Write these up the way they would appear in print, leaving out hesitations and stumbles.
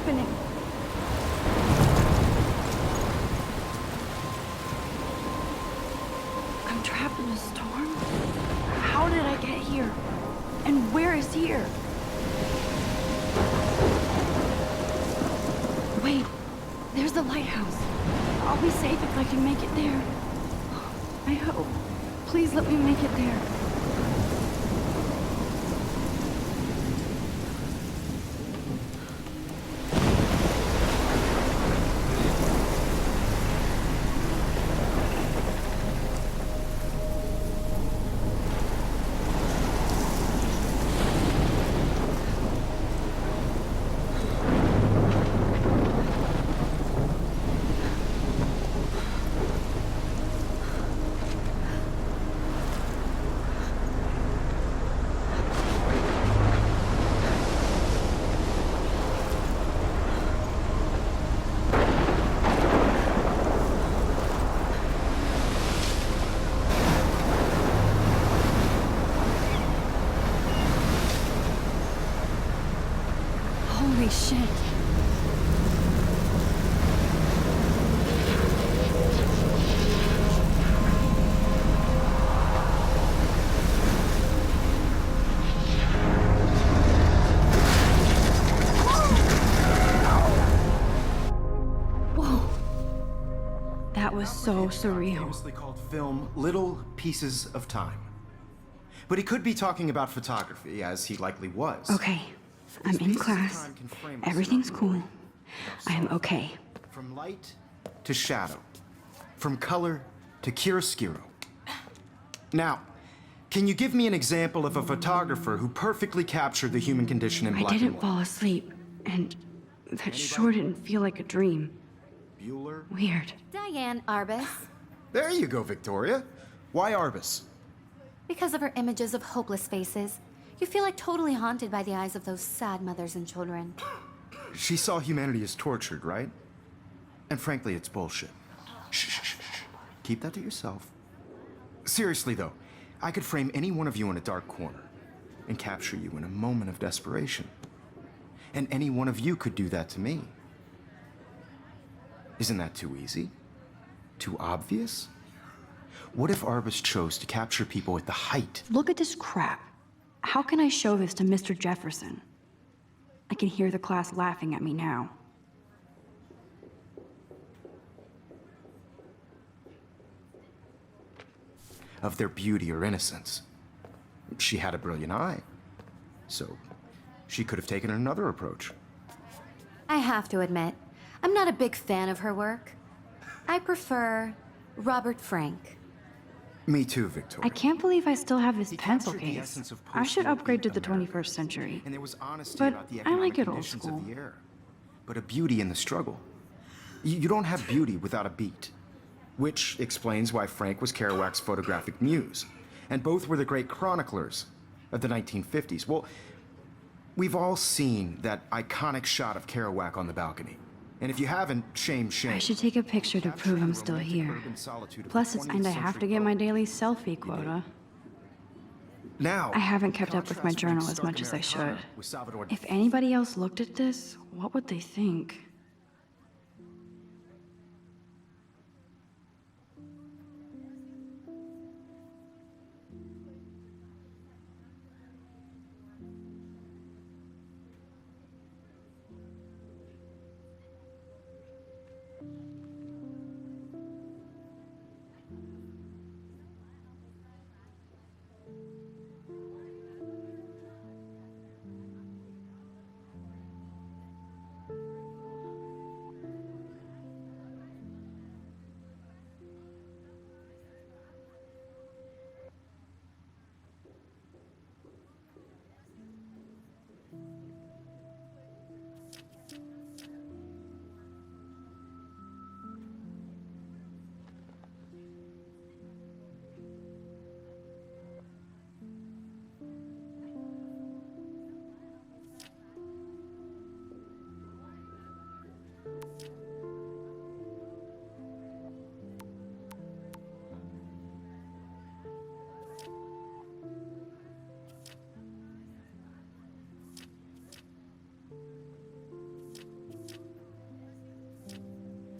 happening? I'm trapped in a storm? How did I get here? And where is here? Wait, there's the lighthouse. I'll be safe if I can make it there. I hope. Please let me make it there. Holy shit. Whoa. That was so surreal. Famously called film Little Pieces of Time. But he could be talking about photography, as he likely was. Okay. I'm in class. Everything's cool. I'm okay. From light to shadow. From color to chiaroscuro. Now, can you give me an example of a photographer who perfectly captured the human condition in black and I didn't white? fall asleep, and that sure didn't feel like a dream. Bueller? Weird. Diane Arbus. There you go, Victoria. Why Arbus? Because of her images of hopeless faces, you feel like totally haunted by the eyes of those sad mothers and children. She saw humanity as tortured, right? And frankly, it's bullshit. Shh, shh, shh, shh. Keep that to yourself. Seriously, though, I could frame any one of you in a dark corner and capture you in a moment of desperation. And any one of you could do that to me. Isn't that too easy? Too obvious? What if Arbus chose to capture people at the height? Look at this crap. How can I show this to Mr. Jefferson? I can hear the class laughing at me now. Of their beauty or innocence. She had a brilliant eye. So, she could have taken another approach. I have to admit, I'm not a big fan of her work. I prefer Robert Frank. Me too, Victoria. I can't believe I still have this He pencil captured the case. essence of I should post-war upgrade to beat the America. 21st century. And there was honesty But about the I like economic it old conditions school. of the era. But a beauty in the struggle. You don't have beauty without a beat. Which explains why Frank was Kerouac's photographic muse. And both were the great chroniclers of the 1950s. Well, we've all seen that iconic shot of Kerouac on the balcony. And if you haven't, shame, shame. I should take a picture to prove I'm still Capturing the here. urban solitude of Plus, the it's 20th and I have century to get my poet. daily selfie quota. Now, I haven't kept up with my contrast journal between as much as I stark should. Americana with Salvador If anybody else looked at this, what would they think?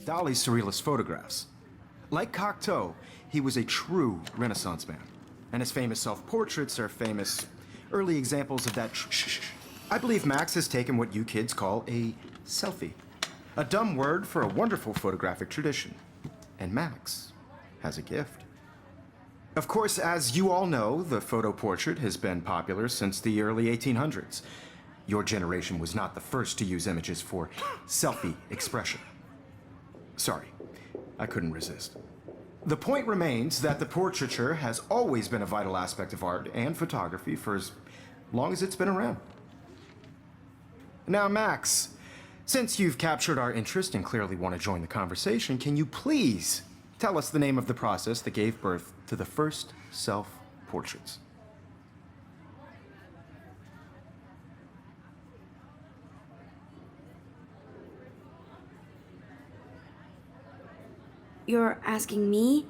Dali's surrealist photographs. Like Cocteau, he was a true Renaissance man, and his famous self-portraits are famous early examples of that. I believe Max has taken what you kids call a selfie, a dumb word for a wonderful photographic tradition, and Max has a gift. Of course, as you all know, the photo portrait has been popular since the early 1800s. Your generation was not the first to use images for selfie expression. Sorry, I couldn't resist. The point remains that the portraiture has always been a vital aspect of art and photography for as long as it's been around. Now, Max, since you've captured our interest and clearly want to join the conversation, can you please tell us the name of the process that gave birth to the first self-portraits? You're asking me?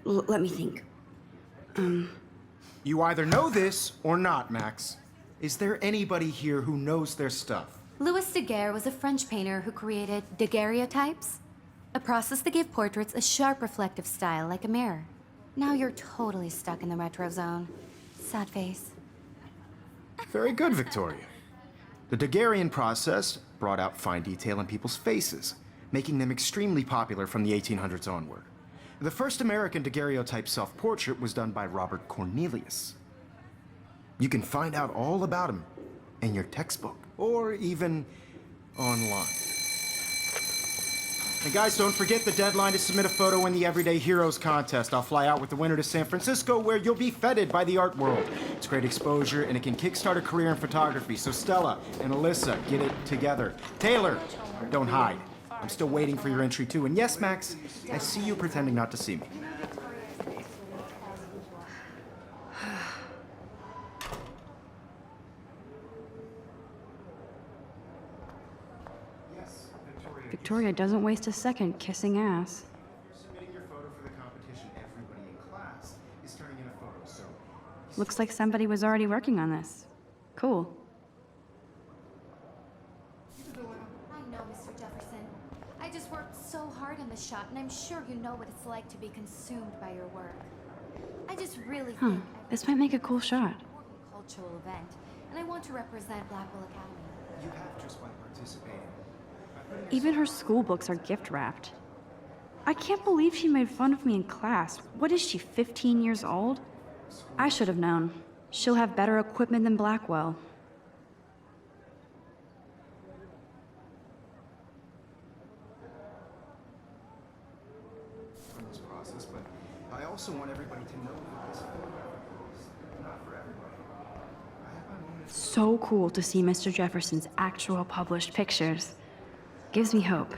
Let me think. You either know this or not, Max. Is there anybody here who knows their stuff? Louis Daguerre was a French painter who created daguerreotypes, a process that gave portraits a sharp reflective style like a mirror. Now you're totally stuck in the retro zone. Sad face. Very good, Victoria. The Daguerrean process brought out fine detail in people's faces, making them extremely popular from the 1800s onward. The first American daguerreotype self-portrait was done by Robert Cornelius. You can find out all about him in your textbook, or even online. And guys, don't forget the deadline to submit a photo in the Everyday Heroes contest. I'll fly out with the winner to San Francisco, where you'll be feted by the art world. It's great exposure, and it can kickstart a career in photography. So Stella and Alyssa, get it together. Taylor, don't hide. I'm still waiting for your entry too. And yes, Max, I see you pretending not to see me. Victoria doesn't waste a second kissing ass. Submitting your photo for the competition, everybody in class is turning in a photo, so... Looks like somebody was already working on this. Cool. I know, Mr. Jefferson. I just worked so hard on this shot, and I'm sure you know what it's like to be consumed by your work. I just really think This might make a cool shot. important cultural event, and I want to represent Blackwell Academy. You have just by participating. Even her school books are gift wrapped. I can't believe she made fun of me in class. What is she, 15 years old? I should have known. She'll have better equipment than Blackwell. From this process, but I also want everybody to know that this photograph is not for everybody. I have my moments. So cool to see Mr. Jefferson's actual published pictures. Gives me hope.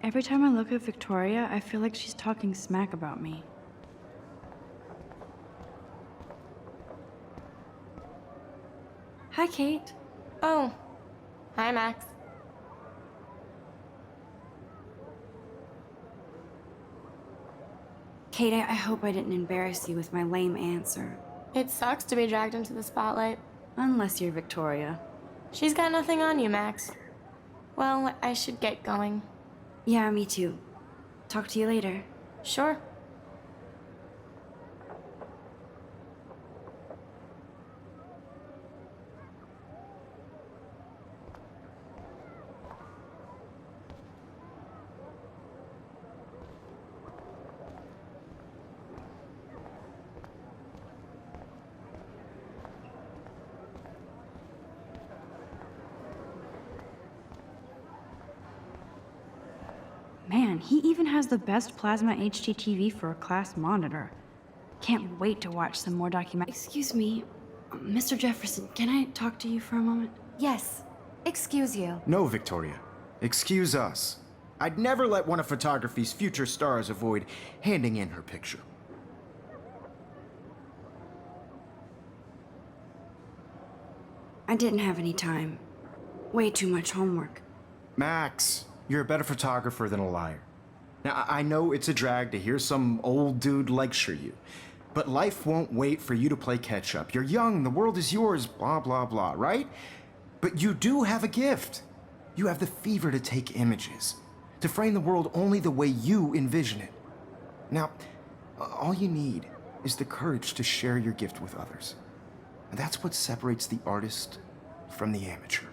Every time I look at Victoria, I feel like she's talking smack about me. Hi, Kate. Oh. Hi, Max. Kate, I hope I didn't embarrass you with my lame answer. It sucks to be dragged into the spotlight. Unless you're Victoria. She's got nothing on you, Max. Well, I should get going. Yeah, me too. Talk to you later. Sure. Man, he even has the best plasma HDTV for a class monitor. Can't wait to watch some more documentaries. Excuse me, Mr. Jefferson, can I talk to you for a moment? Yes. Excuse you. No, Victoria. Excuse us. I'd never let one of photography's future stars avoid handing in her picture. I didn't have any time. Way too much homework. Max, you're a better photographer than a liar. Now, I know it's a drag to hear some old dude lecture you, but life won't wait for you to play catch-up. You're young, the world is yours, blah, blah, blah, right? But you do have a gift. You have the fever to take images, to frame the world only the way you envision it. Now, all you need is the courage to share your gift with others. And that's what separates the artist from the amateur.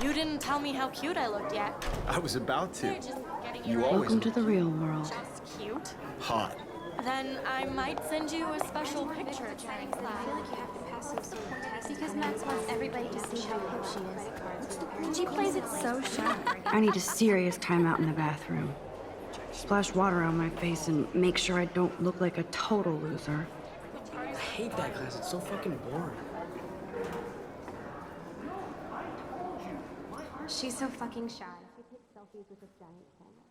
You didn't tell me how cute I looked yet. I was about to. They're just getting You ready. always Welcome to the real world. Just cute. hot. Then I might send you a special picture during class. Because Max wants everybody to see how hip she is. She plays it so shy. I need a serious timeout in the bathroom. Splash water on my face and make sure I don't look like a total loser. I hate that class. It's so fucking boring. She's so fucking shy. She takes selfies with this giant camera.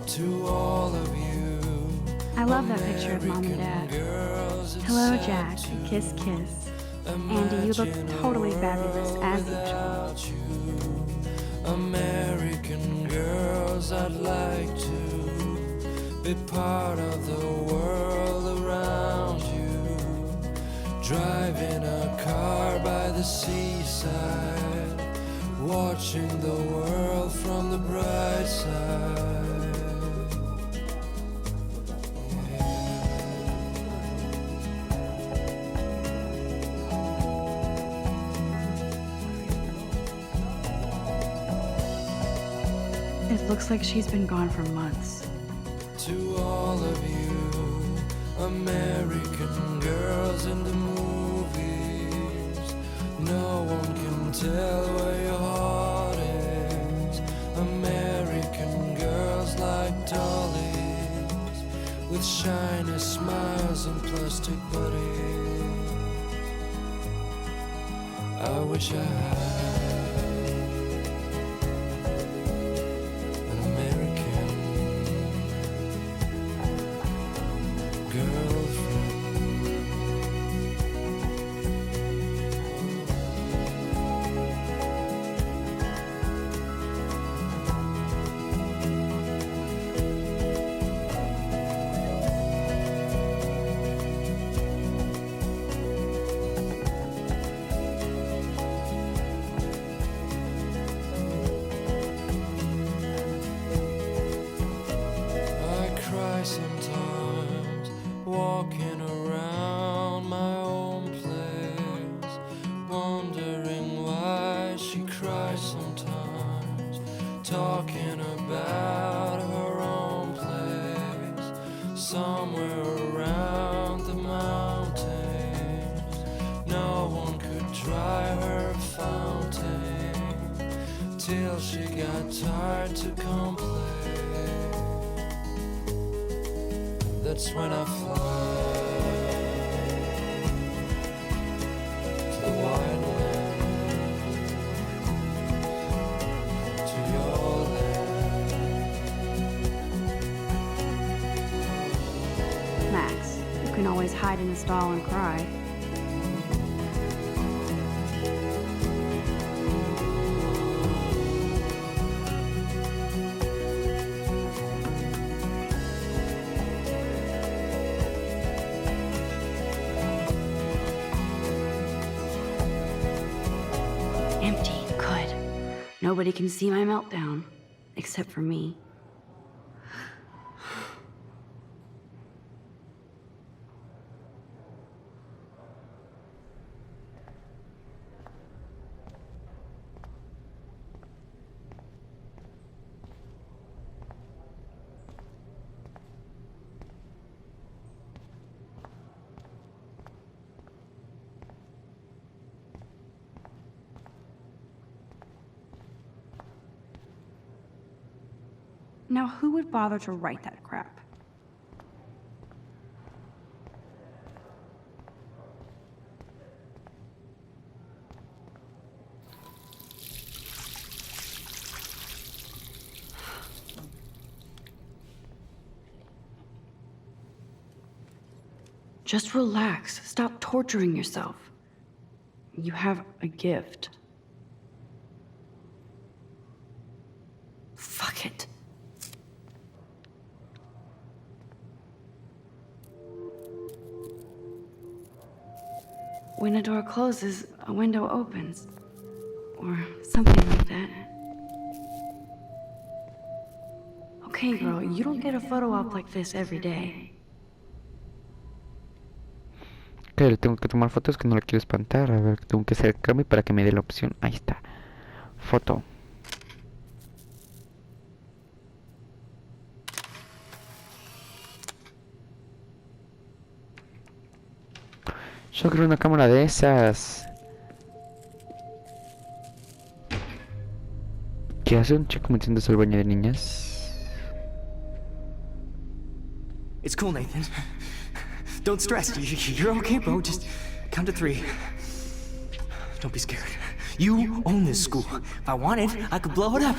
To all of you, I love that picture of Mom and Dad. girls, it's Hello, sad Jack. to Kiss, kiss. Andy, you look totally fabulous as usual. without you. American girls, I'd like to be part of the world around you. Driving a car by the seaside, watching the world from the bright side. It looks like she's been gone for months. To all of you, American girls in the movies, no one can tell where your heart is. American girls like dollies, with shiny smiles and plastic bodies. I wish I had an American girlfriend. I cry sometimes, walking around my own place, wondering why she cries sometimes, talking about her own place, somewhere around the mountains. No one could dry her fountain, till she got tired to complain. That's when I fly to the wide land, to your land. Max, you can always hide in a stall and cry. Nobody can see my meltdown, except for me. Now, who would bother to write that crap? Just relax. Stop torturing yourself. You have a gift. Fuck it. When a door closes, a window opens. Or something like that. Okay, girl, you don't get a photo op like this every day. Que le tengo que tomar fotos, que no la quiero espantar. A ver, tengo que acercarme para que me dé la opción. Ahí está. Foto. Yo quiero una cámara de esas. ¿Qué hace un chico metiéndose al baño de niñas? It's cool, Nathan. Don't stress. You're okay, bro. Just count to 3. Don't be scared. You own this school. If I wanted, I could blow it up.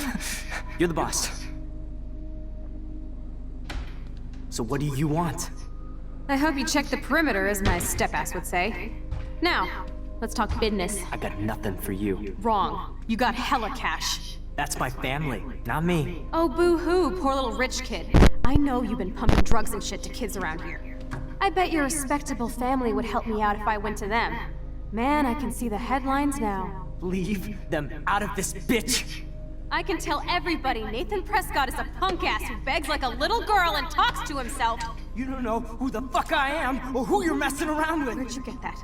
You're the boss. So what do you want? I hope you check the perimeter, as my step-ass would say. Now, let's talk business. I got nothing for you. Wrong. You got hella cash. That's my family, not me. Oh, boo-hoo, poor little rich kid. I know you've been pumping drugs and shit to kids around here. I bet your respectable family would help me out if I went to them. Man, I can see the headlines now. Leave them out of this bitch. I can tell everybody Nathan Prescott is a punk-ass who begs like a little girl and talks to himself. You don't know who the fuck I am or who you're messing around with. Where'd you get that?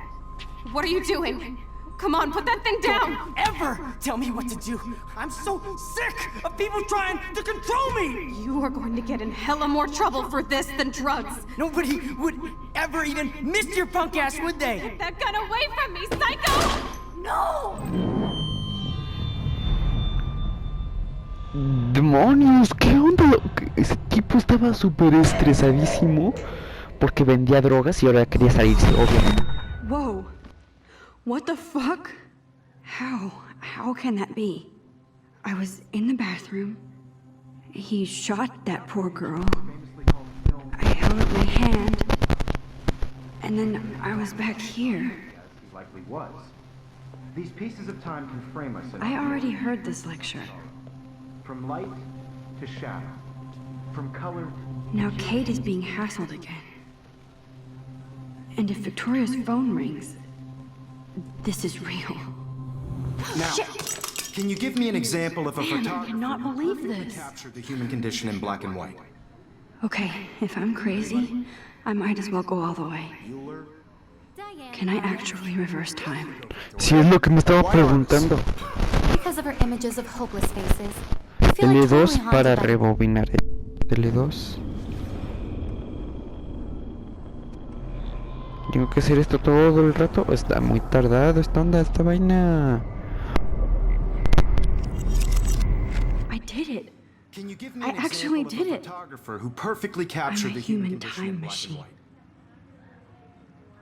What are you doing? Come on, put that thing down! Don't ever tell me what to do. I'm so sick of people trying to control me. You are going to get in hella more trouble for this than drugs. Nobody would ever even miss your punk ass, would they? Get that gun away from me, psycho! No! ¡Demonios! ¿Qué onda? Ese tipo estaba súper estresadísimo porque vendía drogas y ahora quería salirse, obviamente. Whoa. What the fuck? How can that be? I was in the bathroom. He shot that poor girl. I held up my hand. And then I was back here. He likely was. These pieces of time can frame us. I already heard this lecture. From light to shadow. From color. Now Kate is being hassled again. And if Victoria's phone rings, this is real. Now, can you give me an example of a Man, I photographer cannot believe who this. captured the human condition in black and white? Okay, if I'm crazy, I might as well go all the way. Can I actually reverse time? Si es lo que me estaba preguntando. Because of her images of hopeless faces. I feel like L2 totally haunted para by- rebobinar. L2. Tengo que hacer esto todo el rato. Está muy tardado esta onda, esta vaina. I did it. Can you give me I an actually example did of a it. photographer who perfectly I'm captured a the human human condition in time black and machine. white?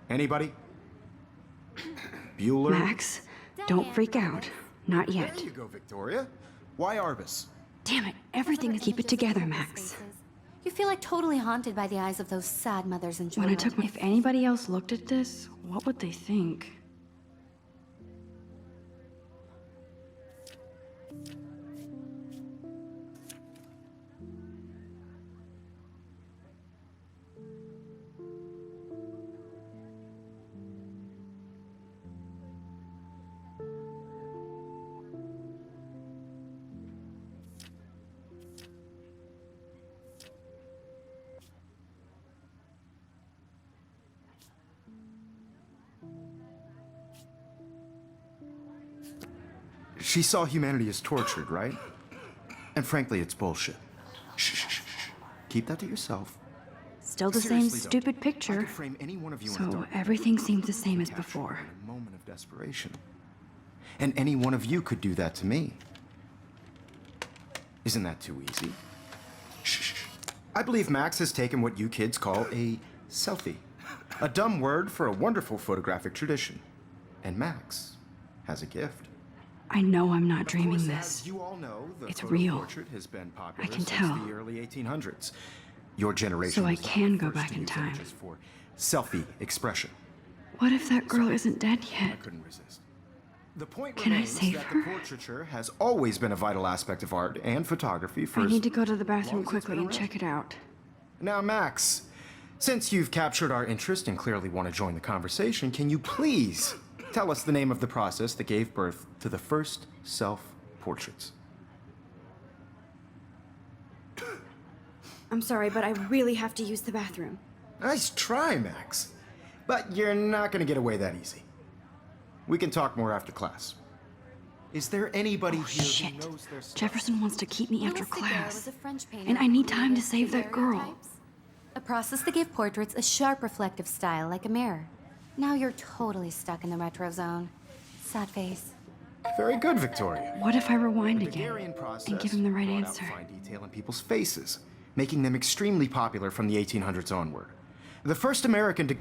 Anybody? Bueller? Max, don't freak out. Not There yet. you go, Victoria. Why Arvis? Damn it, everything keep it together, Max. You feel like totally haunted by the eyes of those sad mothers and When I children. took if anybody else looked at this, what would they think? She saw humanity as tortured, right? And frankly, it's bullshit. Shh, shh, shh, shh. Keep that to yourself. Still the same Seriously, though, stupid I picture. could frame any one of you in a So dark everything room seems the same as capture before. in a moment of desperation. And any one of you could do that to me. Isn't that too easy? Shh, shh, shh. I believe Max has taken what you kids call a selfie. A dumb word for a wonderful photographic tradition. And Max has a gift. I know I'm not Of dreaming course, this. as you all know, the It's photo real. portrait has been popular I can since tell. the early 1800s. Your generation So I was not can the go first back to in use time. images for selfie expression. What if that girl isn't dead I yet? couldn't resist. The point Can I remains save that her? the portraiture has always been a vital aspect of art and photography for I as need to go to the long bathroom as it's quickly been and around. check it out. Now, Max, since you've captured our interest and clearly want to join the conversation, can you please tell us the name of the process that gave birth to the first self-portraits? I'm sorry, but I really have to use the bathroom. Nice try, Max. But you're not going to get away that easy. We can talk more after class. Is there anybody here Shit. who knows their stuff? Jefferson wants to keep me after Louis Daguerre class. was a French painter And I who need time to created save that girl. daguerreotypes, a process that gave portraits a sharp reflective style like a mirror. Now you're totally stuck in the retro zone. Sad face. Very good, Victoria. What if I rewind The again Daguerrean process and give him the right brought out answer? fine detail in people's faces, making them extremely popular from the 1800s onward. The first American to...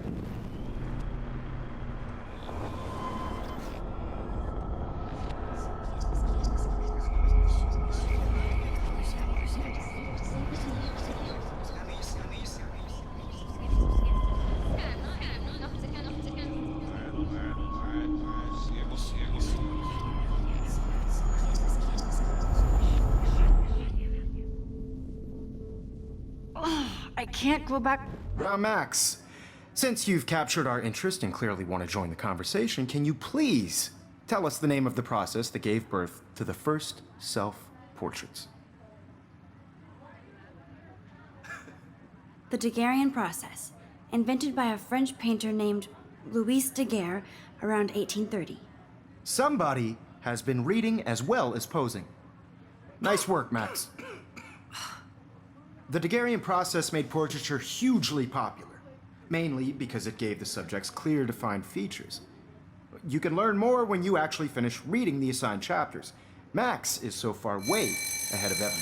I can't go back. Now, Max, since you've captured our interest and clearly want to join the conversation, can you please tell us the name of the process that gave birth to the first self-portraits? The Daguerrean process, invented by a French painter named Louis Daguerre around 1830. Somebody has been reading as well as posing. Nice work, Max. The Daguerrean process made portraiture hugely popular, mainly because it gave the subjects clear, defined features. You can learn more when you actually finish reading the assigned chapters. Max is so far way ahead of Evan.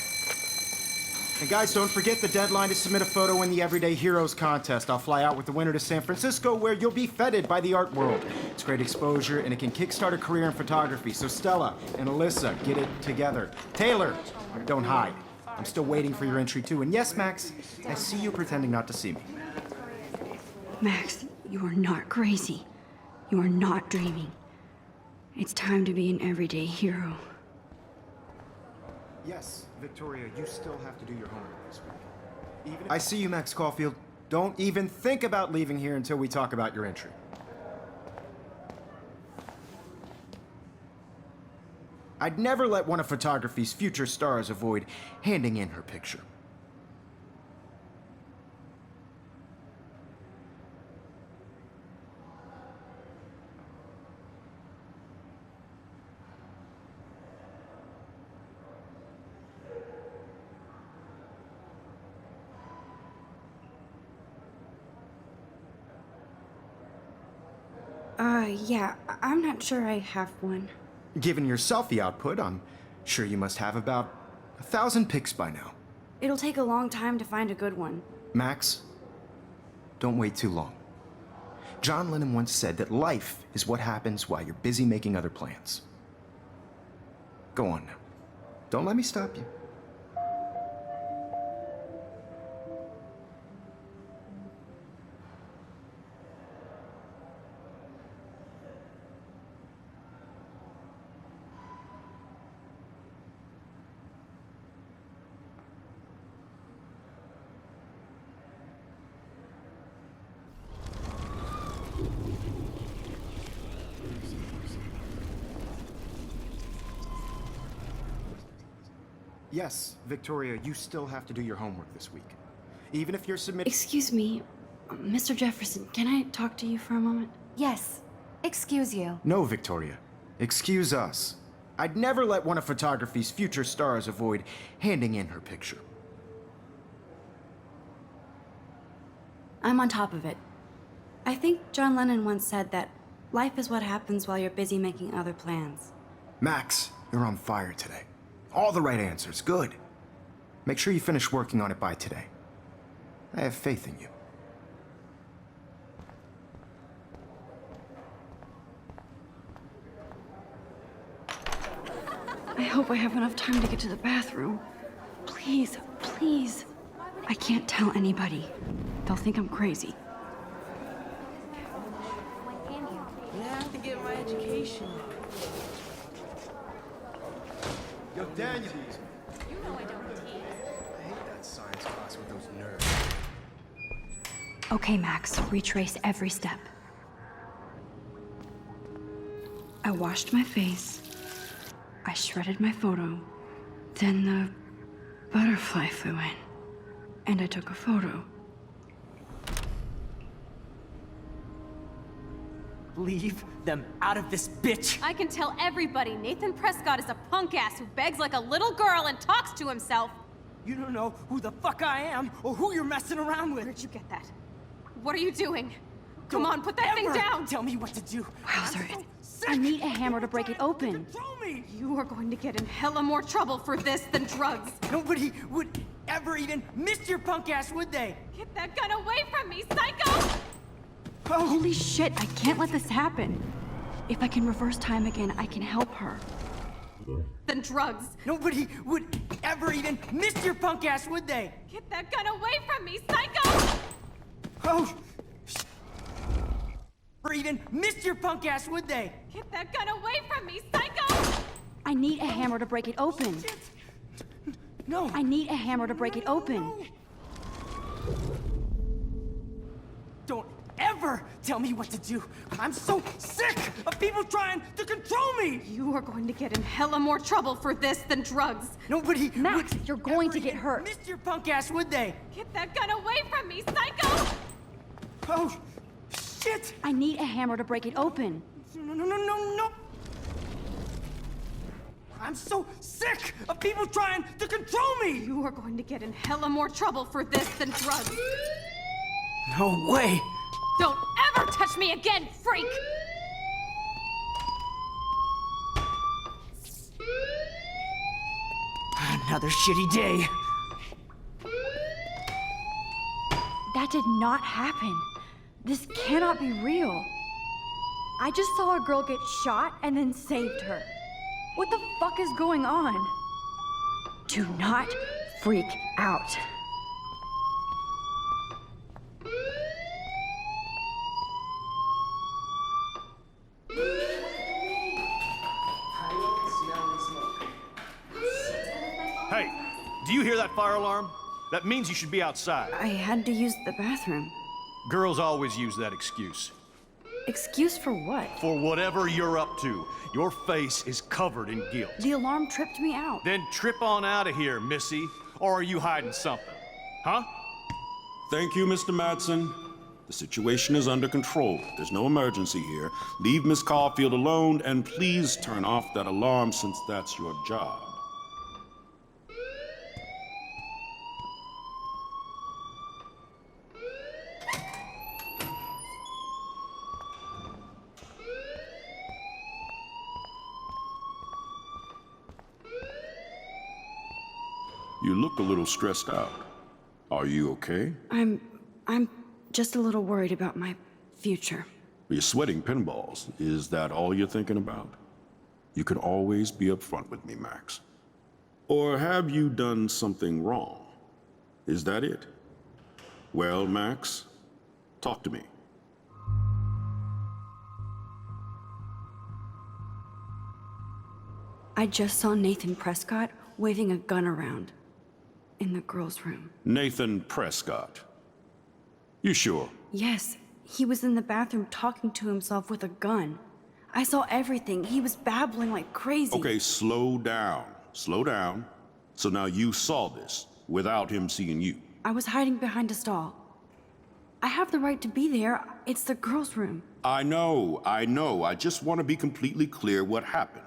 And guys, don't forget the deadline to submit a photo in the Everyday Heroes contest. I'll fly out with the winner to San Francisco, where you'll be feted by the art world. It's great exposure, and it can kickstart a career in photography. So Stella and Alyssa, get it together. Taylor, don't hide. I'm still waiting for your entry too. And yes, Max, I see you pretending not to see me. Max, you are not crazy. You are not dreaming. It's time to be an everyday hero. Yes, Victoria, you still have to do your homework this week. I see you, Max Caulfield. Don't even think about leaving here until we talk about your entry. I'd never let one of photography's future stars avoid handing in her picture. Yeah, I'm not sure I have one. Given your selfie output, I'm sure you must have about 1,000 pics by now. It'll take a long time to find a good one. Max, don't wait too long. John Lennon once said that life is what happens while you're busy making other plans. Go on now. Don't let me stop you. Yes, Victoria, you still have to do your homework this week. Even if you're submitting... Excuse me, Mr. Jefferson, can I talk to you for a moment? Yes. Excuse you. No, Victoria. Excuse us. I'd never let one of photography's future stars avoid handing in her picture. I'm on top of it. I think John Lennon once said that life is what happens while you're busy making other plans. Max, you're on fire today. All the right answers, good. Make sure you finish working on it by today. I have faith in you. I hope I have enough time to get to the bathroom. Please, please. I can't tell anybody. They'll think I'm crazy. I have to get my education. Yo, Daniel. You know I don't tease. I hate that science class with those nerds. Okay, Max, retrace every step. I washed my face. I shredded my photo. Then the butterfly flew in. And I took a photo. Leave them out of this bitch! I can tell everybody Nathan Prescott is a punk ass who begs like a little girl and talks to himself. You don't know who the fuck I am or who you're messing around with. Where'd you get that? What are you doing? Come on, put that thing down! Tell me what to do. Wowzer, I need a hammer to break it open. Control me! You are going to get in hella more trouble for this than drugs. Nobody would ever even miss your punk ass, would they? Get that gun away from me, psycho! Oh, Holy shit, I can't let this happen. If I can reverse time again, I can help her. Than drugs. nobody would ever even miss your punk ass, would they? Get that gun away from me, psycho! Oh, or even miss your punk ass, would they? Get that gun away from me, psycho! I need a hammer to break it open. Shit. No. I need a hammer to break it open. No. Don't ever tell me what to do. I'm so sick of people trying to control me. You are going to get in hella more trouble for this than drugs. Nobody Max, would you're going ever to get even hurt. miss your punk ass, would they? Get that gun away from me, psycho! Oh, shit. I need a hammer to break it open. No. I'm so sick of people trying to control me. You are going to get in hella more trouble for this than drugs. No way. Don't ever touch me again, freak! Another shitty day. That did not happen. This cannot be real. I just saw a girl get shot and then saved her. What the fuck is going on? Do not freak out. Hey, do you hear that fire alarm? That means you should be outside. I had to use the bathroom. Girls always use that excuse. Excuse for what? For whatever you're up to, your face is covered in guilt. The alarm tripped me out. Then trip on out of here, missy. Or are you hiding something? Huh? Thank you, Mr. Madsen. The situation is under control. There's no emergency here. Leave Miss Caulfield alone, and please turn off that alarm since that's your job. You look a little stressed out. Are you okay? I'm just a little worried about my future. You're sweating pinballs. Is that all you're thinking about? You can always be upfront with me, Max. Or have you done something wrong? Is that it? Well, Max, talk to me. I just saw Nathan Prescott waving a gun around in the girls' room. Nathan Prescott. You sure? Yes, he was in the bathroom talking to himself with a gun. I saw everything. He was babbling like crazy. Okay, slow down. Slow down. So now you saw this without him seeing you. I was hiding behind a stall. I have the right to be there. It's the girls' room. I know. I just want to be completely clear what happened.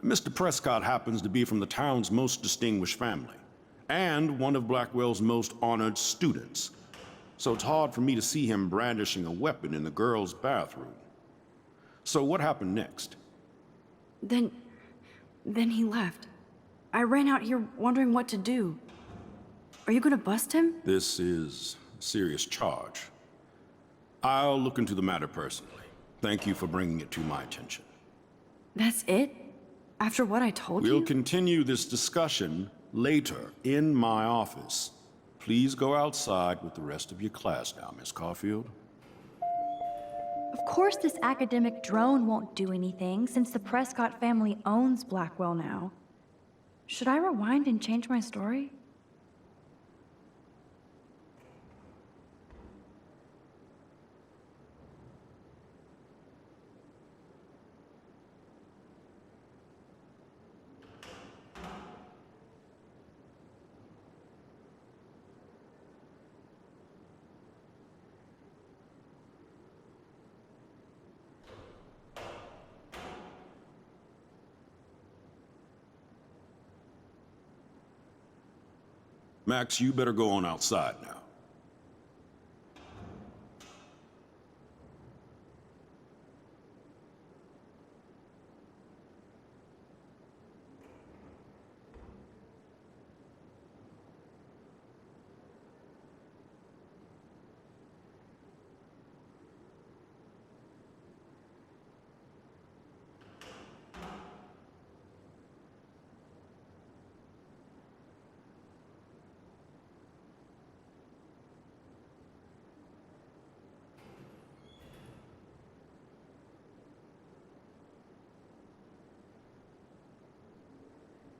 Mr. Prescott happens to be from the town's most distinguished family, and one of Blackwell's most honored students. So it's hard for me to see him brandishing a weapon in the girls' bathroom. So what happened next? Then he left. I ran out here wondering what to do. Are you gonna bust him? This is a serious charge. I'll look into the matter personally. Thank you for bringing it to my attention. That's it? After what I told you? We'll continue this discussion later in my office. Please go outside with the rest of your class now, Miss Caulfield. Of course this academic drone won't do anything, since the Prescott family owns Blackwell now. Should I rewind and change my story? Max, you better go on outside now.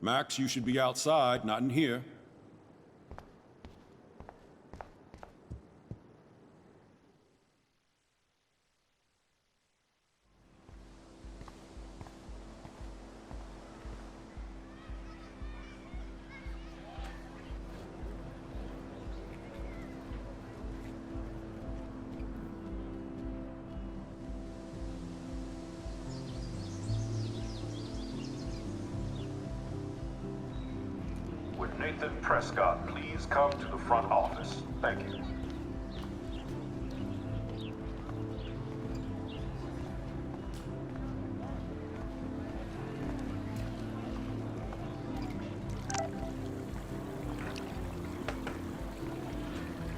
Max, you should be outside, not in here. Would Nathan Prescott please come to the front office? Thank you.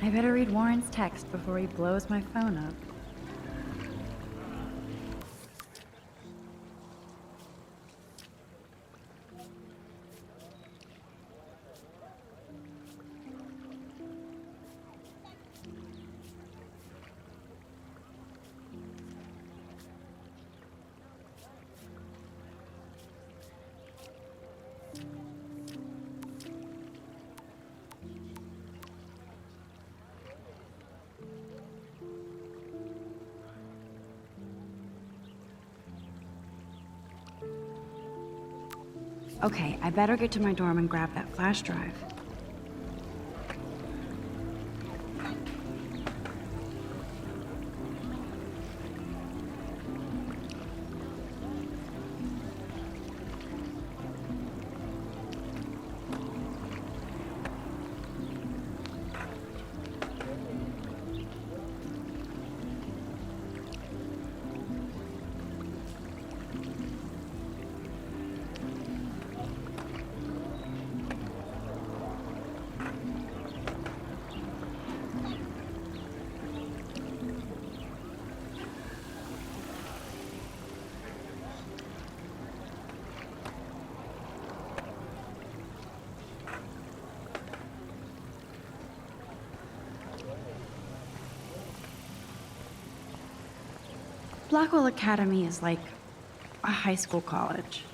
I better read Warren's text before he blows my phone up. Okay, I better get to my dorm and grab that flash drive. Blackwell Academy is like a high school college.